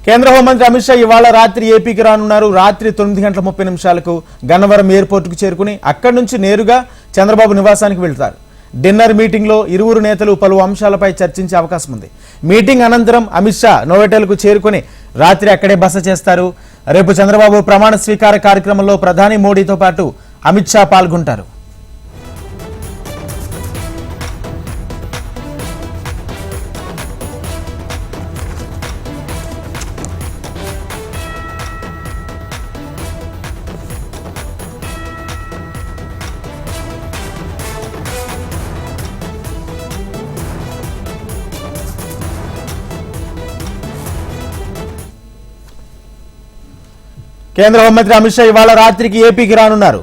కేంద్ర హోంమంత్రి అమిత్ షా ఇవాళ రాత్రి ఏపీకి రానున్నారు. రాత్రి 9:30 గన్నవరం ఎయిర్పోర్టుకు చేరుకుని అక్కడి నుంచి నేరుగా చంద్రబాబు నివాసానికి వెళ్తారు. డిన్నర్ మీటింగ్ లో ఇరువురు నేతలు పలు అంశాలపై చర్చించే అవకాశం ఉంది. మీటింగ్ అనంతరం అమిత్ షా నోవెటల్కు చేరుకుని రాత్రి అక్కడే బస చేస్తారు. రేపు చంద్రబాబు ప్రమాణ స్వీకార కార్యక్రమంలో ప్రధాని మోడీతో పాటు అమిత్ షా పాల్గొంటారు. కేంద్ర హోంమంత్రి అమిత్ షా ఇవాళ రాత్రికి ఏపీకి రానున్నారు.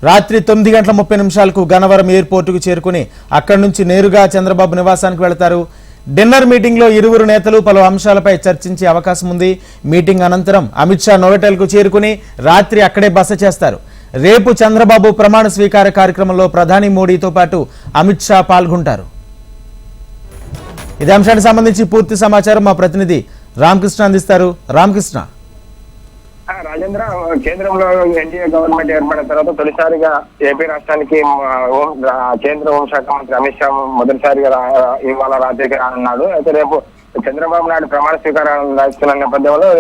రాత్రి 9:30 గన్నవరం ఎయిర్పోర్టుకు చేరుకుని అక్కడి నుంచి నేరుగా చంద్రబాబు నివాసానికి వెళతారు. డిన్నర్ మీటింగ్ లో ఇరువురు నేతలు పలు అంశాలపై చర్చించే అవకాశం ఉంది. మీటింగ్ అనంతరం అమిత్ షా నోవెటల్కు చేరుకుని రాత్రి అక్కడే బస చేస్తారు. రేపు చంద్రబాబు ప్రమాణ స్వీకార కార్యక్రమంలో ప్రధాని మోడీతో పాటు అమిత్ షా పాల్గొంటారు. ఇదే అంశానికి సంబంధించి పూర్తి సమాచారం మా ప్రతినిధి రామకృష్ణ అందిస్తారు. రామకృష్ణ. రాజేంద్ర, కేంద్రంలో ఎన్డీఏ గవర్నమెంట్ ఏర్పడిన తర్వాత తొలిసారిగా ఏపీ రాష్ట్రానికి కేంద్ర హోంశాఖ మంత్రి అమిత్ షా మొదటిసారిగా ఇవాళ రాత్రికి రానున్నాడు. అయితే రేపు చంద్రబాబు నాయుడు ప్రమాణ స్వీకారం రాస్తున్న నేపథ్యంలో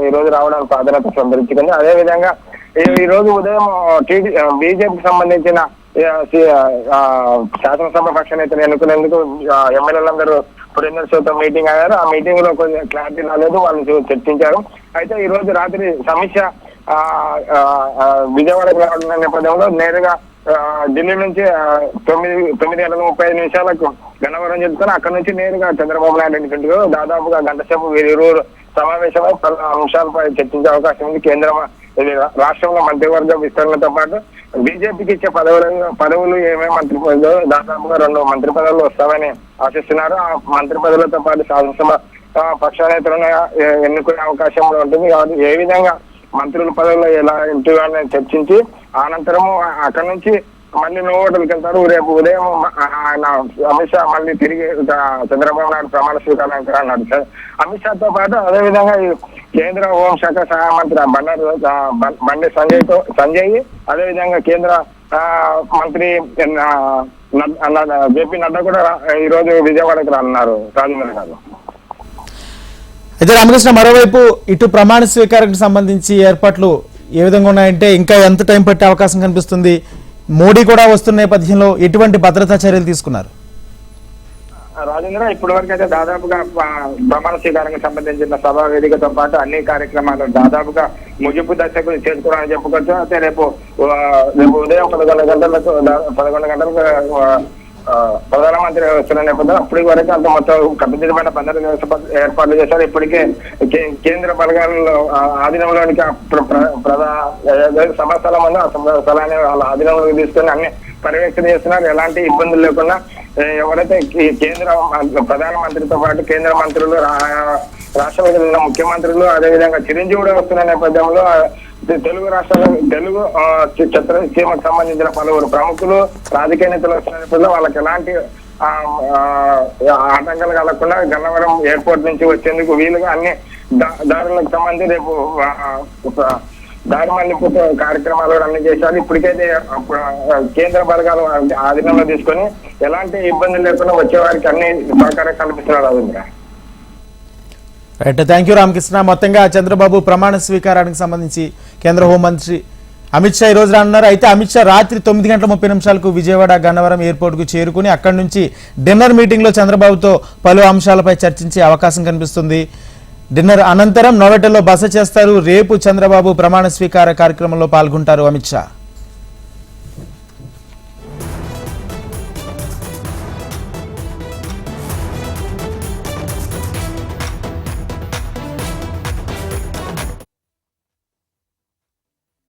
ఈ రోజు రావడానికి ప్రాధాన్యత సంతరించుకుంది. అదేవిధంగా ఈ రోజు ఉదయం బీజేపీకి సంబంధించిన శాసనసభ పక్ష నేతలు ఎన్నుకునేందుకు ఎమ్మెల్యేలందరూ పురేందర్ మీటింగ్ అయ్యారు. ఆ మీటింగ్ లో కొంచెం క్లారిటీ రాలేదు, వాళ్ళు చర్చించారు. అయితే ఈ రోజు రాత్రి సమీక్ష విజయవాడకు రావడం నేపథ్యంలో నేరుగా ఢిల్లీ నుంచి 9:30 గన్నవరం చెప్తారు. అక్కడ నుంచి నేరుగా చంద్రబాబు నాయుడు ఇంటికి దాదాపుగా గంట సేపు వీరిరువురు సమావేశమై పలు అంశాలపై చర్చించే అవకాశం ఉంది. రాష్ట్రంలో మంత్రివర్గ విస్తరణతో పాటు బీజేపీకి ఇచ్చే పదవులు ఏమేమి మంత్రి పదవులు దాదాపుగా 2 మంత్రి పదవులు వస్తామని ఆశిస్తున్నారు. ఆ మంత్రి పదవులతో పాటు శాసనసభ పక్షనేతలను ఎన్నుకునే అవకాశం కూడా ఉంటుంది. కాబట్టి ఏ విధంగా మంత్రుల పదవుల్లో ఎలా ఎంపికని చర్చించి అనంతరము అక్కడ నుంచి మళ్ళీ నోవెటల్కి వెళ్తారు. రేపు ఉదయం ఆయన అమిత్ షా మళ్ళీ తిరిగి చంద్రబాబు నాయుడు ప్రమాణ స్వీకారానికి అన్నాడు. అమిత్ షాతో పాటు అదేవిధంగా కేంద్ర హోంశాఖ సహాయ మంత్రి బండి సంజయ్ అదేవిధంగా కేంద్ర మంత్రి జేపీ నడ్డా కూడా ఈ రోజు విజయవాడకి రానున్నారు. రాజేంద్ర గారు. అయితే రామకృష్ణ, మరోవైపు ఇటు ప్రమాణ స్వీకారానికి సంబంధించి ఏర్పాట్లు ఏ విధంగా ఉన్నాయంటే ఇంకా ఎంత టైం పట్టే అవకాశం కనిపిస్తుంది? మోడీ కూడా వస్తున్న నేపథ్యంలో ఎటువంటి భద్రతా చర్యలు తీసుకున్నారు? రాజేంద్ర, ఇప్పటి వరకు అయితే దాదాపుగా ప్రమాణ స్వీకారానికి సంబంధించిన సభా వేదికతో పాటు అన్ని కార్యక్రమాలు దాదాపుగా ముగింపు దశకు చేరుకోవడానికి చెప్పుకోవచ్చు. అయితే రేపు ఉదయం 11 గంటలకు ప్రధానమంత్రి వస్తున్న నేపథ్యంలో అప్పటి వరకు అంత మొత్తం కట్టుదిట్టమైన బందరు ఏర్పాట్లు చేశారు. ఇప్పటికే కేంద్ర బలగాలలో ఆధీనంలోనికి సభాస్థలం ఉంది. ఆ స్థలాన్ని వాళ్ళ ఆధీనంలోకి తీసుకొని అన్ని పర్యవేక్షణ చేస్తున్నారు. ఎలాంటి ఇబ్బందులు లేకుండా ఎవరైతే కేంద్ర ప్రధానమంత్రితో పాటు కేంద్ర మంత్రులు, రాష్ట్రపతి ముఖ్యమంత్రులు, అదేవిధంగా చిరంజీవి వస్తున్న నేపథ్యంలో తెలుగు రాష్ట్రాలు తెలుగు చిత్రసీమకు సంబంధించిన పలువురు ప్రముఖులు, రాజకీయ నేతలు వస్తున్న నేపథ్యంలో వాళ్ళకి ఎలాంటి ఆటంకాలు కలగకుండా గన్నవరం ఎయిర్పోర్ట్ నుంచి వచ్చేందుకు వీలుగా అన్ని దారులకు సంబంధించి రేపు దారి మళ్లింపు కార్యక్రమాలు అన్ని చేశారు. ఇప్పటికైతే కేంద్ర బలగాలు ఆధీనంలో తీసుకొని ఎలాంటి ఇబ్బందులు లేకుండా వచ్చే వారికి అన్ని సహకారం కల్పిస్తున్నారు. అదేంద్ర. Right, thank you Ramakrishna. మొత్తంగా చంద్రబాబు ప్రమాణ స్వీకారానికి సంబంధించి కేంద్ర హోంమంత్రి అమిత్ షా ఈ రోజు రానున్నారు. అయితే అమిత్ షా రాత్రి 9:30 విజయవాడ గన్నవరం ఎయిర్పోర్టుకు చేరుకుని అక్కడి నుంచి డిన్నర్ మీటింగ్ లో చంద్రబాబుతో పలు అంశాలపై చర్చించే అవకాశం కనిపిస్తుంది. డిన్నర్ అనంతరం నోవెటల్లో బస చేస్తారు. రేపు చంద్రబాబు ప్రమాణ స్వీకార కార్యక్రమంలో పాల్గొంటారు అమిత్ షా.